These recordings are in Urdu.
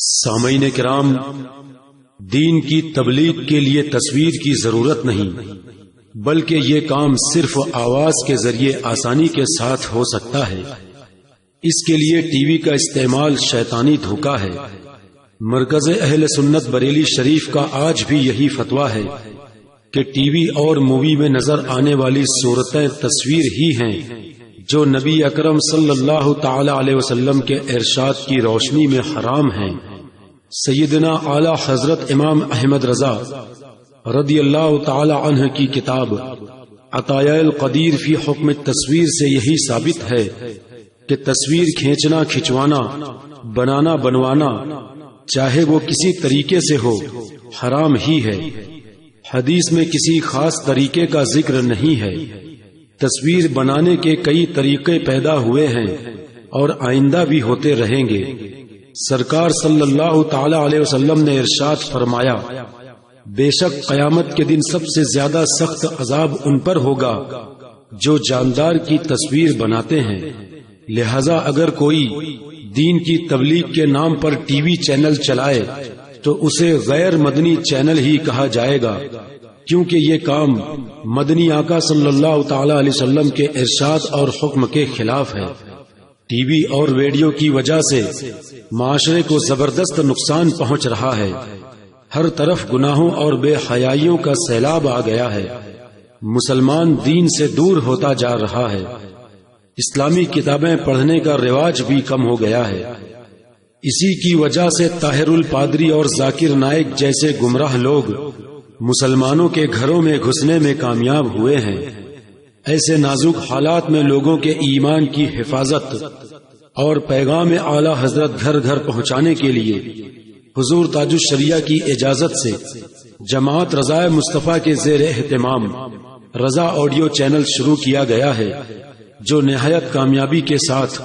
سامعین کرام، دین کی تبلیغ کے لیے تصویر کی ضرورت نہیں، بلکہ یہ کام صرف آواز کے ذریعے آسانی کے ساتھ ہو سکتا ہے۔ اس کے لیے ٹی وی کا استعمال شیطانی دھوکہ ہے۔ مرکز اہل سنت بریلی شریف کا آج بھی یہی فتویٰ ہے کہ ٹی وی اور مووی میں نظر آنے والی صورتیں تصویر ہی ہیں جو نبی اکرم صلی اللہ تعالی علیہ وسلم کے ارشاد کی روشنی میں حرام ہیں۔ سیدنا اعلی حضرت امام احمد رضا رضی اللہ تعالی عنہ کی کتاب عطایا القدیر فی حکم التصویر سے یہی ثابت ہے کہ تصویر کھینچنا، کھچوانا، بنانا، بنوانا، چاہے وہ کسی طریقے سے ہو، حرام ہی ہے۔ حدیث میں کسی خاص طریقے کا ذکر نہیں ہے۔ تصویر بنانے کے کئی طریقے پیدا ہوئے ہیں اور آئندہ بھی ہوتے رہیں گے۔ سرکار صلی اللہ تعالی علیہ وسلم نے ارشاد فرمایا، بے شک قیامت کے دن سب سے زیادہ سخت عذاب ان پر ہوگا جو جاندار کی تصویر بناتے ہیں۔ لہذا اگر کوئی دین کی تبلیغ کے نام پر ٹی وی چینل چلائے تو اسے غیر مدنی چینل ہی کہا جائے گا، کیونکہ یہ کام مدنی آقا صلی اللہ تعالی علیہ وسلم کے ارشاد اور حکم کے خلاف ہے۔ ٹی وی اور ریڈیو کی وجہ سے معاشرے کو زبردست نقصان پہنچ رہا ہے۔ ہر طرف گناہوں اور بے حیائیوں کا سیلاب آ گیا ہے۔ مسلمان دین سے دور ہوتا جا رہا ہے۔ اسلامی کتابیں پڑھنے کا رواج بھی کم ہو گیا ہے۔ اسی کی وجہ سے طاہر الپادری اور ذاکر نائک جیسے گمراہ لوگ مسلمانوں کے گھروں میں گھسنے میں کامیاب ہوئے ہیں۔ ایسے نازک حالات میں لوگوں کے ایمان کی حفاظت اور پیغام اعلی حضرت گھر گھر پہنچانے کے لیے حضور تاج الشریعہ کی اجازت سے جماعت رضائے مصطفیٰ کے زیر اہتمام رضا آڈیو چینل شروع کیا گیا ہے، جو نہایت کامیابی کے ساتھ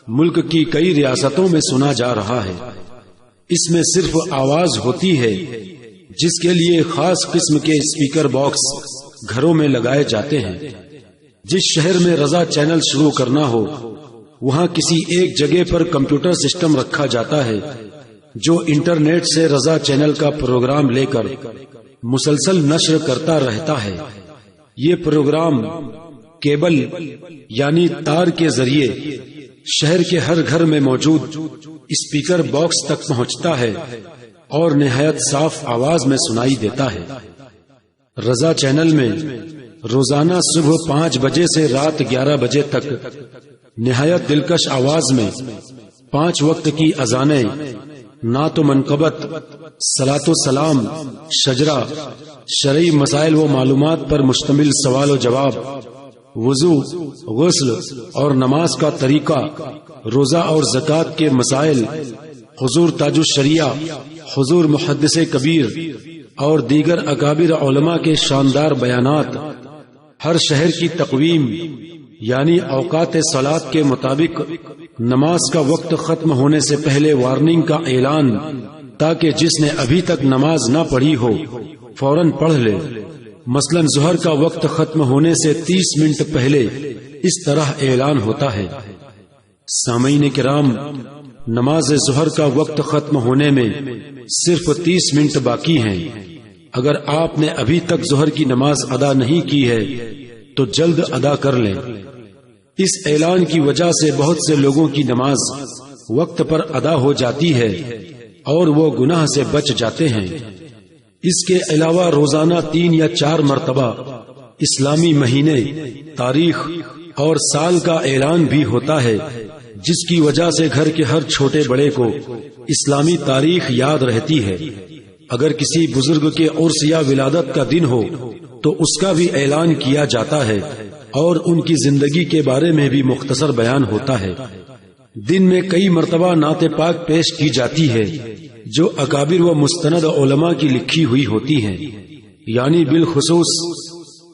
ملک کی کئی ریاستوں میں سنا جا رہا ہے۔ اس میں صرف آواز ہوتی ہے، جس کے لیے خاص قسم کے اسپیکر باکس گھروں میں لگائے جاتے ہیں۔ جس شہر میں رضا چینل شروع کرنا ہو، وہاں کسی ایک جگہ پر کمپیوٹر سسٹم رکھا جاتا ہے جو انٹرنیٹ سے رضا چینل کا پروگرام لے کر مسلسل نشر کرتا رہتا ہے۔ یہ پروگرام کیبل یعنی تار کے ذریعے شہر کے ہر گھر میں موجود اسپیکر باکس تک پہنچتا ہے اور نہایت صاف آواز میں سنائی دیتا ہے۔ رضا چینل میں روزانہ صبح 5 بجے سے رات 11 بجے تک نہایت دلکش آواز میں 5 وقت کی اذانیں، نعت و منقبت، صلاۃ و سلام، شجرہ، شرعی مسائل و معلومات پر مشتمل سوال و جواب، وضو، غسل اور نماز کا طریقہ، روزہ اور زکوٰۃ کے مسائل، حضور تاج الشریعہ، حضور محدث کبیر اور دیگر اکابر علماء کے شاندار بیانات، ہر شہر کی تقویم یعنی اوقات صلاۃ کے مطابق نماز کا وقت ختم ہونے سے پہلے وارننگ کا اعلان، تاکہ جس نے ابھی تک نماز نہ پڑھی ہو فوراً پڑھ لے۔ مثلا ظہر کا وقت ختم ہونے سے 30 منٹ پہلے اس طرح اعلان ہوتا ہے۔ سامعین کرام، نماز ظہر کا وقت ختم ہونے میں صرف 30 منٹ باقی ہیں۔ اگر آپ نے ابھی تک ظہر کی نماز ادا نہیں کی ہے تو جلد ادا کر لیں۔ اس اعلان کی وجہ سے بہت سے لوگوں کی نماز وقت پر ادا ہو جاتی ہے اور وہ گناہ سے بچ جاتے ہیں۔ اس کے علاوہ روزانہ 3 یا 4 مرتبہ اسلامی مہینے، تاریخ اور سال کا اعلان بھی ہوتا ہے، جس کی وجہ سے گھر کے ہر چھوٹے بڑے کو اسلامی تاریخ یاد رہتی ہے۔ اگر کسی بزرگ کے عرس یا ولادت کا دن ہو تو اس کا بھی اعلان کیا جاتا ہے اور ان کی زندگی کے بارے میں بھی مختصر بیان ہوتا ہے۔ دن میں کئی مرتبہ نعت پاک پیش کی جاتی ہے جو اکابر و مستند علماء کی لکھی ہوئی ہوتی ہیں، یعنی بالخصوص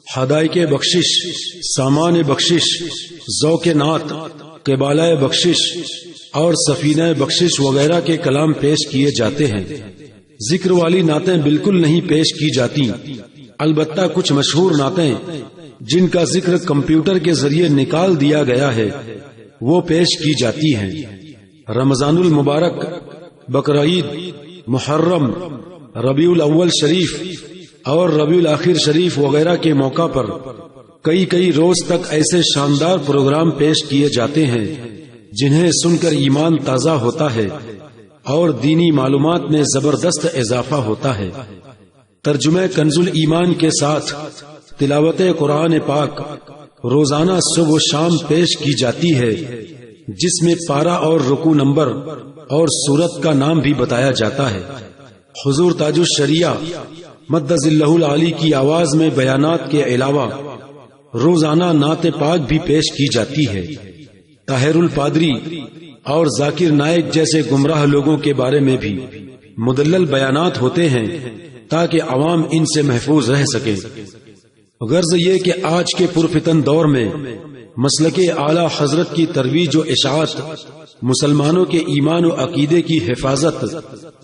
حدائق بخشش، سامان بخشش، ذوق نعت، قبالہ بخشش اور سفینہ بخشش وغیرہ کے کلام پیش کیے جاتے ہیں۔ ذکر والی نعتیں بالکل نہیں پیش کی جاتی، البتہ کچھ مشہور نعتیں جن کا ذکر کمپیوٹر کے ذریعے نکال دیا گیا ہے وہ پیش کی جاتی ہیں۔ رمضان المبارک بقرعید، محرم، ربیع الاول شریف اور ربیع الاخر شریف وغیرہ کے موقع پر کئی روز تک ایسے شاندار پروگرام پیش کیے جاتے ہیں جنہیں سن کر ایمان تازہ ہوتا ہے اور دینی معلومات میں زبردست اضافہ ہوتا ہے۔ ترجمہ کنز الایمان کے ساتھ تلاوت قرآن پاک روزانہ صبح و شام پیش کی جاتی ہے، جس میں پارہ اور رکوع نمبر اور سورت کا نام بھی بتایا جاتا ہے۔ حضور تاج الشریعہ مد ظلہ العالی کی آواز میں بیانات کے علاوہ روزانہ نعت پاک بھی پیش کی جاتی ہے۔ طاہر الپادری اور ذاکر نائک جیسے گمراہ لوگوں کے بارے میں بھی مدلل بیانات ہوتے ہیں تاکہ عوام ان سے محفوظ رہ سکے۔ غرض یہ کہ آج کے پرفتن دور میں مسلک اعلی حضرت کی ترویج و اشاعت، مسلمانوں کے ایمان و عقیدے کی حفاظت،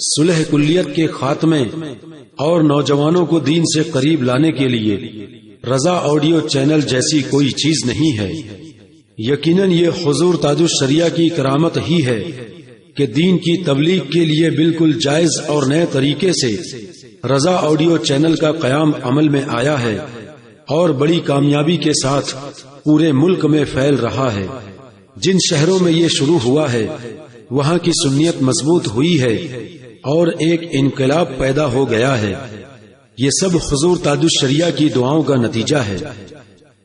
صلح کلیت کے خاتمے اور نوجوانوں کو دین سے قریب لانے کے لیے رضا آڈیو چینل جیسی کوئی چیز نہیں ہے۔ یقیناً یہ حضور تاج الشریعہ کی کرامت ہی ہے کہ دین کی تبلیغ کے لیے بالکل جائز اور نئے طریقے سے رضا آڈیو چینل کا قیام عمل میں آیا ہے اور بڑی کامیابی کے ساتھ پورے ملک میں پھیل رہا ہے۔ جن شہروں میں یہ شروع ہوا ہے وہاں کی سنیت مضبوط ہوئی ہے اور ایک انقلاب پیدا ہو گیا ہے۔ یہ سب حضور تاج الشریعہ کی دعاؤں کا نتیجہ ہے۔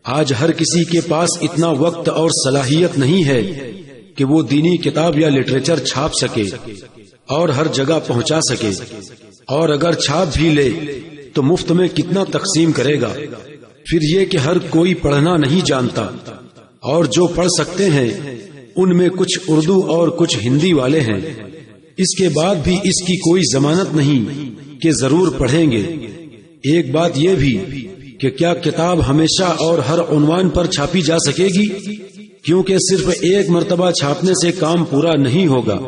آج ہر کسی کے پاس اتنا وقت اور صلاحیت نہیں ہے کہ وہ دینی کتاب یا لٹریچر چھاپ سکے اور ہر جگہ پہنچا سکے، اور اگر چھاپ بھی لے تو مفت میں کتنا تقسیم کرے گا۔ پھر یہ کہ ہر کوئی پڑھنا نہیں جانتا، اور جو پڑھ سکتے ہیں ان میں کچھ اردو اور کچھ ہندی والے ہیں۔ اس کے بعد بھی اس کی کوئی ضمانت نہیں کہ ضرور پڑھیں گے۔ ایک بات یہ بھی کہ کیا کتاب ہمیشہ اور ہر عنوان پر چھاپی جا سکے گی، کیونکہ صرف ایک مرتبہ چھاپنے سے کام پورا نہیں ہوگا۔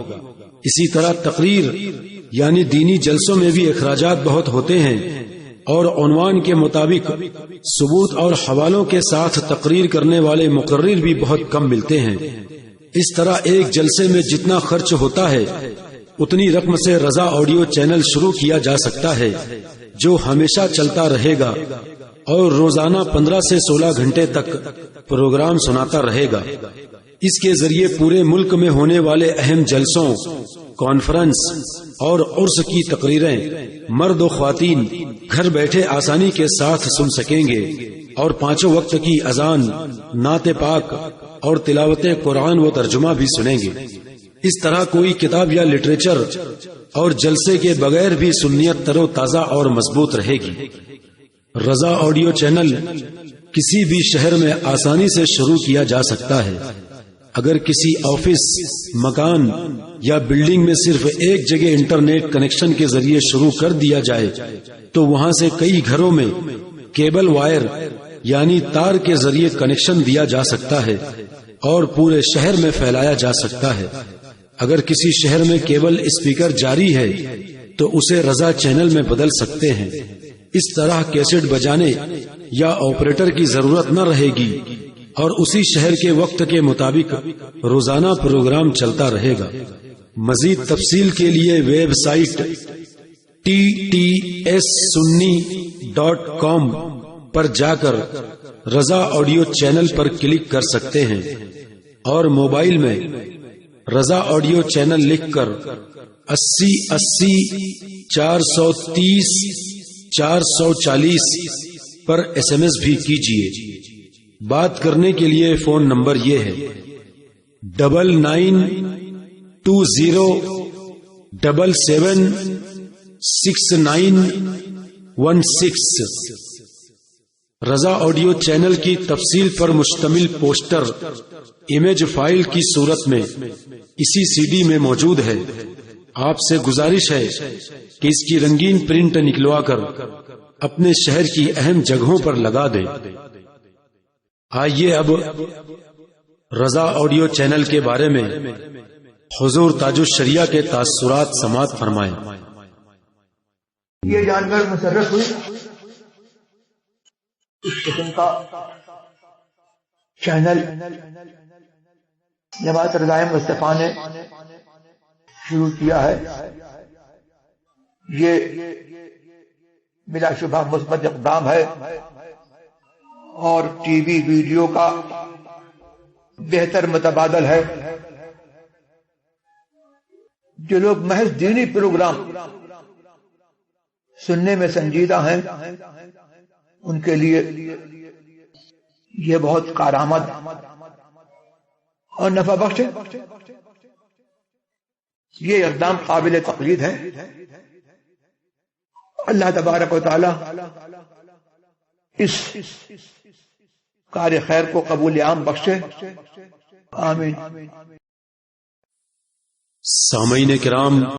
اسی طرح تقریر یعنی دینی جلسوں میں بھی اخراجات بہت ہوتے ہیں، اور عنوان کے مطابق ثبوت اور حوالوں کے ساتھ تقریر کرنے والے مقرر بھی بہت کم ملتے ہیں۔ اس طرح ایک جلسے میں جتنا خرچ ہوتا ہے اتنی رقم سے رضا آڈیو چینل شروع کیا جا سکتا ہے، جو ہمیشہ چلتا رہے گا اور روزانہ 15 سے 16 گھنٹے تک پروگرام سناتا رہے گا۔ اس کے ذریعے پورے ملک میں ہونے والے اہم جلسوں، کانفرنس اور عرس کی تقریریں مرد و خواتین گھر بیٹھے آسانی کے ساتھ سن سکیں گے، اور 5 وقت کی اذان، نعت پاک اور تلاوت قرآن و ترجمہ بھی سنیں گے۔ اس طرح کوئی کتاب یا لٹریچر اور جلسے کے بغیر بھی سنیت تر و تازہ اور مضبوط رہے گی۔ رضا آڈیو چینل کسی بھی شہر میں آسانی سے شروع کیا جا سکتا ہے۔ اگر کسی آفس، مکان یا بلڈنگ میں صرف ایک جگہ انٹرنیٹ کنیکشن کے ذریعے شروع کر دیا جائے تو وہاں سے کئی گھروں میں کیبل وائر یعنی تار کے ذریعے کنیکشن دیا جا سکتا ہے اور پورے شہر میں پھیلایا جا سکتا ہے۔ اگر کسی شہر میں کیبل اسپیکر جاری ہے تو اسے رضا چینل میں بدل سکتے ہیں۔ اس طرح کیسٹ بجانے یا آپریٹر کی ضرورت نہ رہے گی، اور اسی شہر کے وقت کے مطابق روزانہ پروگرام چلتا رہے گا۔ مزید تفصیل کے لیے ویب سائٹ ttssunni.com پر جا کر رضا آڈیو چینل پر کلک کر سکتے ہیں، اور موبائل میں رضا آڈیو چینل لکھ کر 80 80 430 440 پر SMS بھی کیجیے۔ بات کرنے کے لیے فون نمبر یہ ہے 9920776916۔ رضا آڈیو چینل کی تفصیل پر مشتمل پوسٹر امیج فائل کی صورت میں اسی CD میں موجود ہے۔ آپ سے گزارش ہے کہ اس کی رنگین پرنٹ نکلوا کر اپنے شہر کی اہم جگہوں پر لگا دیں۔ آئیے اب رضا آڈیو چینل کے بارے میں حضور تاج الشریعہ کے تاثرات سماعت فرمائیں۔ یہ جان کر مسرت ہوئی اس قسم کا چینل جماعت رضائے مصطفیٰ نے شروع کیا ہے، یہ بلا شبہ مثبت اقدام ہے اور ٹی وی ویڈیو کا بہتر متبادل ہے۔ جو لوگ محض دینی پروگرام سننے میں سنجیدہ ہیں ان کے لیے یہ بہت کارآمد اور نفع بخش ہے۔ یہ اقدام قابل تقلید ہے۔ اللہ تبارک و تعالی اس کار خیر کو قبول عام بخشے، آمین۔ سامعین کرام،